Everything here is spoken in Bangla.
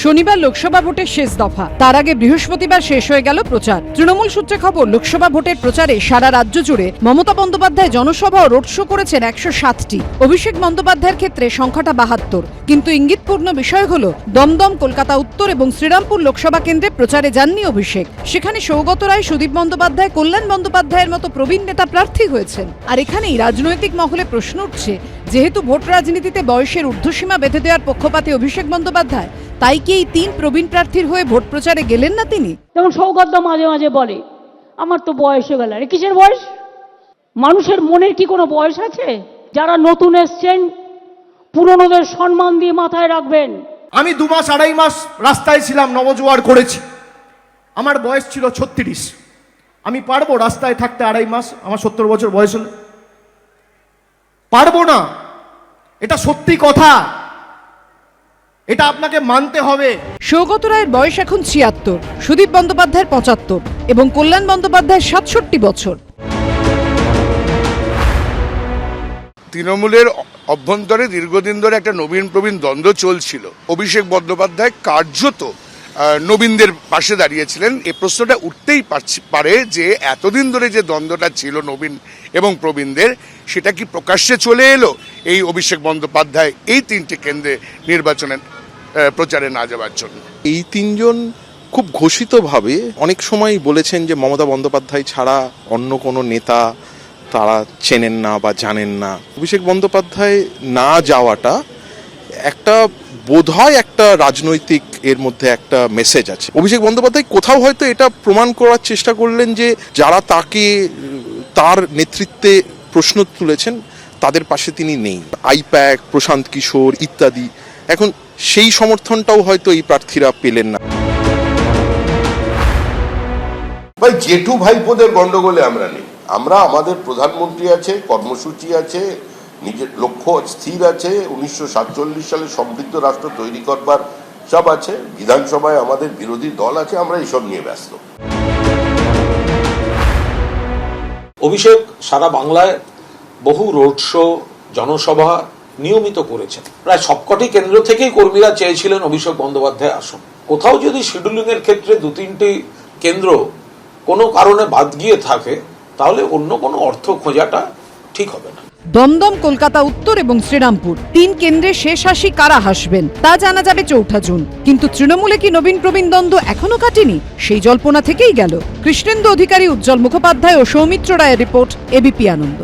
শনিবার লোকসভা ভোটের শেষ দফা, তার আগে বৃহস্পতিবার শেষ হয়ে গেল প্রচার। তৃণমূল সূত্রে খবর, লোকসভা ভোটের প্রচারে সারা রাজ্য জুড়ে মমতা বন্দ্যোপাধ্যায় জনসভা ও রোড শো করেছেন 107টি। অভিষেক বন্দ্যোপাধ্যায়ের ক্ষেত্রে সংখ্যাটা 72। কিন্তু ইঙ্গিতপূর্ণ বিষয় হলো, দমদম, কলকাতা উত্তর এবং শ্রীরামপুর লোকসভা কেন্দ্রে প্রচারে যাননি অভিষেক। সেখানে সৌগত রায়, সুদীপ বন্দ্যোপাধ্যায়, কল্যাণ বন্দ্যোপাধ্যায়ের মতো প্রবীণ নেতা প্রার্থী হয়েছেন। আর এখানেই রাজনৈতিক মহলে প্রশ্ন উঠছে, যেহেতু ভোট রাজনীতিতে বয়সের ঊর্ধ্বসীমা বেঁধে দেওয়ার পক্ষপাতী অভিষেক বন্দ্যোপাধ্যায়, তাই কি এই 3 প্রবীণ প্রার্থীর হয়ে ভোট প্রচারে গেলেন না তিনি? যেমন সৌগত মাঝে মাঝে বলে, আমার তো বয়স হয়ে গেল। আরে কিসের বয়স? মানুষের মনের কি কোনো বয়স আছে? যারা নতুন এসছেন, পুরনোদের সম্মান দিয়ে মাথায় রাখবেন। আমি 2 মাস 2.5 মাস রাস্তায় ছিলাম, নবজোয়ার করেছি। আমার বয়স ছিল 36। আমি পারবো রাস্তায় থাকতে 2.5 মাস? আমার 70 বছর বয়স হলে পারবো না। এটা সত্যি কথা, এটা আপনাকে মানতে হবে। সৌগত রায়ের বয়স এখন 76, সুদীপ বন্দ্যোপাধ্যায়ের 75 এবং কল্যাণ বন্দ্যোপাধ্যায়ের 67 বছর। তৃণমূলের অভ্যন্তরে দীর্ঘদিন ধরে একটা নবীন প্রবীণ দ্বন্দ্ব চলছিল। অভিষেক বন্দ্যোপাধ্যায় কার্যত নবীনদের পাশে দাঁড়িয়েছিলেন। এই প্রশ্নটা উঠতেই পারে যে এতদিন ধরে যে দ্বন্দ্বটা ছিল নবীন এবং প্রবীণদের, সেটা কি প্রকাশ্যে চলে এলো এই অভিষেক বন্দ্যোপাধ্যায় এই 3টে কেন্দ্রে নির্বাচনের প্রচারে না যাওয়ার জন্য? এই 3 জন খুব ঘোষিতভাবে অনেক সময় বলেছেন যে মমতা বন্দ্যোপাধ্যায় ছাড়া অন্য কোনো নেতা তারা চেনেন না বা জানেন না। অভিষেক বন্দ্যোপাধ্যায় না যাওয়াটা একটা বোধহয় একটা রাজনৈতিক এর মধ্যে একটা মেসেজ আছে। অভিষেক বন্দ্যোপাধ্যায় কোথাও হয়তো এটা প্রমাণ করার চেষ্টা করলেন যে যারা তার নেতৃত্বে প্রশ্ন তুলেছেন তাদের পাশে তিনি নেই। আইপ্যাক, প্রশান্ত কিশোর ইত্যাদি, এখন সেই সমর্থনটাও হয়তো এই প্রার্থীরা পেলেন না। ভাই, জেঠু ভাইপোদের গন্ডগোলে আমরা নেই। আমরা, আমাদের প্রধানমন্ত্রী আছে, কর্মসূচি আছে, নিজের লক্ষ্য স্থির আছে, 1947 সালে সমৃদ্ধ রাষ্ট্র তৈরি করবার সব আছে। বিধানসভায় আমাদের বিরোধী দল আছে, আমরা এইসব নিয়ে ব্যস্ত। অভিষেক সারা বাংলায় বহু রোড শো, জনসভা নিয়মিত করেছেন। প্রায় সবকটি কেন্দ্র থেকেই কর্মীরা চেয়েছিলেন অভিষেক বন্দ্যোপাধ্যায় আসুন। কোথাও যদি শিডিউলিং এর ক্ষেত্রে 2-3টি কেন্দ্র কোনো কারণে বাদ গিয়ে থাকে, তাহলে অন্য কোনো অর্থ খোঁজাটা ঠিক হবে না। দমদম, কলকাতা উত্তর এবং শ্রীরামপুর 3 কেন্দ্রে শেষ হাসি কারা হাসবেন তা জানা যাবে 4 জুন। কিন্তু তৃণমূলে কি নবীন প্রবীণ দ্বন্দ্ব এখনো কাটেনি? সেই জল্পনা থেকেই গেল। কৃষ্ণেন্দু অধিকারী, উজ্জ্বল মুখোপাধ্যায় ও সৌমিত্র রায়ের রিপোর্ট, এবিপি আনন্দ।